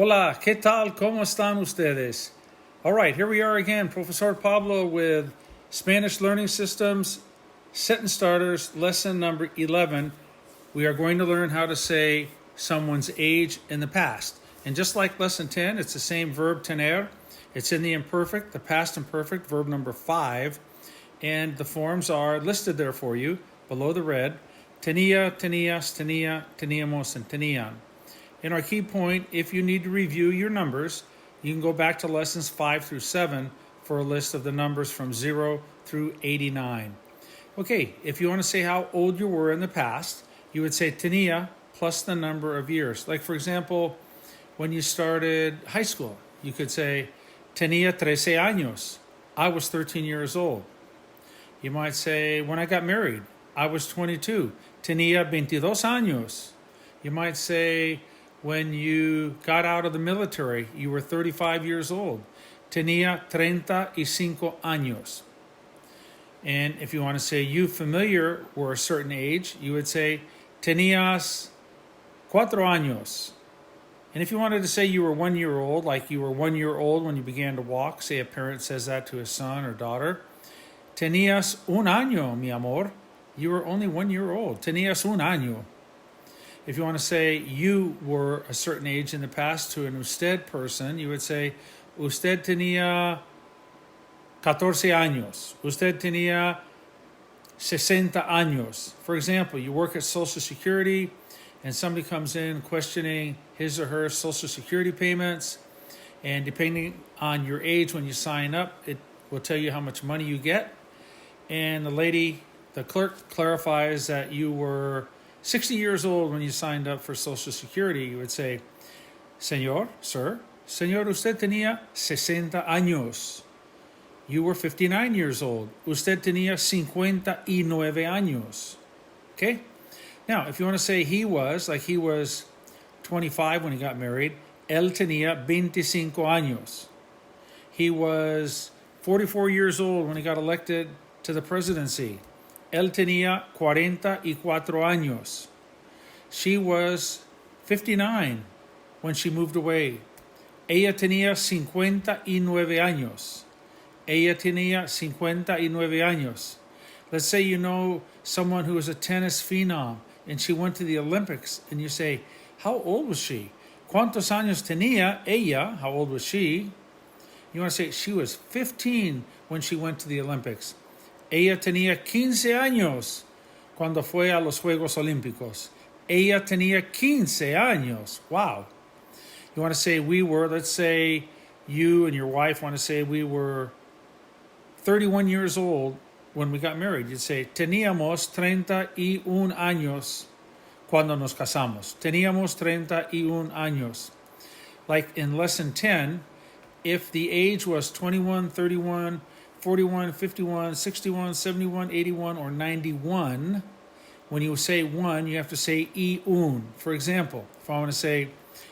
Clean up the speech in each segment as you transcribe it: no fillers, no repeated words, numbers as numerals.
Hola, ¿qué tal? ¿Cómo están ustedes? All right, here we are again, Profesor Pablo with Spanish Learning Systems, Sentence Starters, lesson number 11. We are going to learn how to say someone's age in the past. And just like lesson 10, it's the same verb tener. It's in the imperfect, the past imperfect, verb number 5. And the forms are listed there for you below the red. Tenía, tenías, tenía, teníamos, and tenían. And our key point, if you need to review your numbers, you can go back to lessons 5 through 7 for a list of the numbers from 0 through 89. Okay, if you want to say how old you were in the past, you would say tenía plus the number of years. Like, for example, when you started high school, you could say tenía 13 años. I was 13 years old. You might say, when I got married, I was 22. Tenía 22 años. You might say, when you got out of the military, you were 35 years old. Tenía 35 años. And if you want to say you familiar were a certain age, you would say tenías 4 años. And if you wanted to say you were 1 year old, like you were 1 year old when you began to walk, say a parent says that to his son or daughter, tenías un año, mi amor. You were only 1 year old. Tenías un año. If you want to say you were a certain age in the past to an usted person, you would say, usted tenía 14 años. Usted tenía 60 años. For example, you work at Social Security and somebody comes in questioning his or her Social Security payments. And depending on your age when you sign up, it will tell you how much money you get. And the clerk clarifies that you were 60 years old when you signed up for Social Security. You would say, Señor, sir, Señor, usted tenía 60 años. You were 59 years old. Usted tenía 59 años. Okay? Now, if you want to say he was 25 when he got married, él tenía 25 años. He was 44 years old when he got elected to the presidency. Él tenía 44 años. She was 59 when she moved away. Ella tenía 59 años. Ella tenía 59 años. Let's say you know someone who is a tennis phenom and she went to the Olympics and you say, how old was she? ¿Cuántos años tenía ella? How old was she? You want to say she was 15 when she went to the Olympics. Ella tenía 15 años cuando fue a los Juegos Olímpicos. Ella tenía 15 años. Wow. You want to say we were, let's say you and your wife want to say we were 31 years old when we got married. You'd say, teníamos 31 años cuando nos casamos. Teníamos 31 años. Like in lesson 10, if the age was 21, 31, 41, 51, 61, 71, 81, or 91, when you say one, you have to say un. For example, if I want to say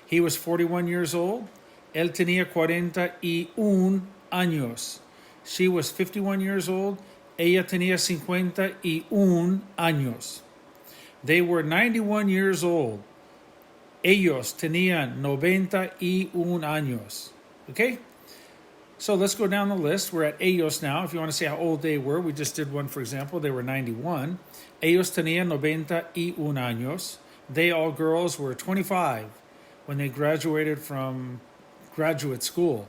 he was 41 years old, él tenía 41 años. She was 51 years old, ella tenía 51 años. They were 91 years old. Ellos tenían 91 años. Okay? So let's go down the list. We're at ellos now. If you want to say how old they were, we just did one, for example. They were 91. Ellos tenían 91 años. They, all girls, were 25 when they graduated from graduate school.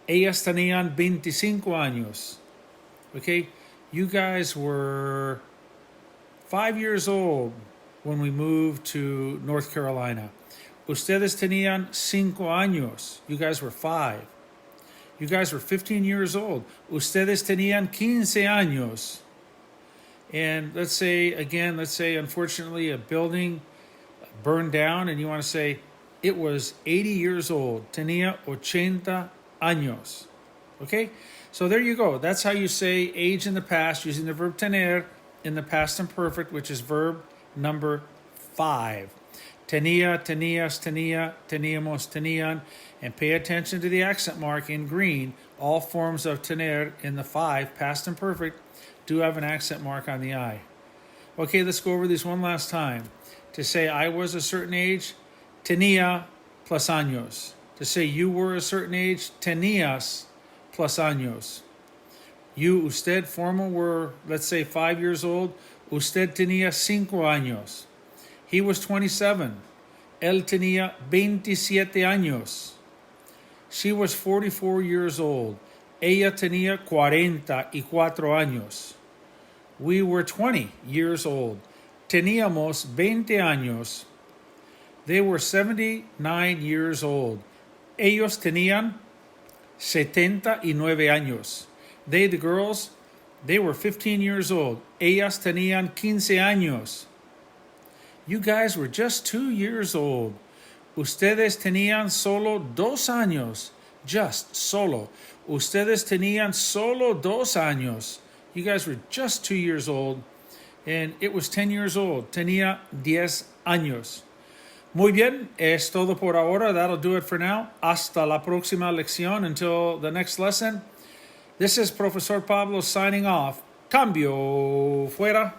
Ellas tenían 25 años. Okay? You guys were 5 years old when we moved to North Carolina. Ustedes tenían 5 años. You guys were 5. You guys were 15 years old. Ustedes tenían 15 años. And let's say, unfortunately, a building burned down and you want to say, it was 80 years old. Tenía 80 años. Okay? So there you go. That's how you say age in the past using the verb tener in the past imperfect, which is verb number 5. Tenía, tenías, tenía, teníamos, tenían. And pay attention to the accent mark in green. All forms of tener in the 5, past imperfect, do have an accent mark on the I. Okay, let's go over these one last time. To say I was a certain age, tenía plus años. To say you were a certain age, tenías plus años. You, usted, formal, were, let's say, 5 years old. Usted tenía 5 años. He was 27. Él tenía 27 años. She was 44 years old. Ella tenía 44 años. We were 20 years old. Teníamos 20 años. They were 79 years old. Ellos tenían 79 años. They, the girls, they were 15 years old. Ellas tenían 15 años. You guys were just 2 years old. Ustedes tenían solo 2 años. Just, solo. Ustedes tenían solo 2 años. You guys were just 2 years old. And it was 10 years old. Tenía 10 años. Muy bien, es todo por ahora. That'll do it for now. Hasta la próxima lección. Until the next lesson. This is Profesor Pablo signing off. Cambio fuera.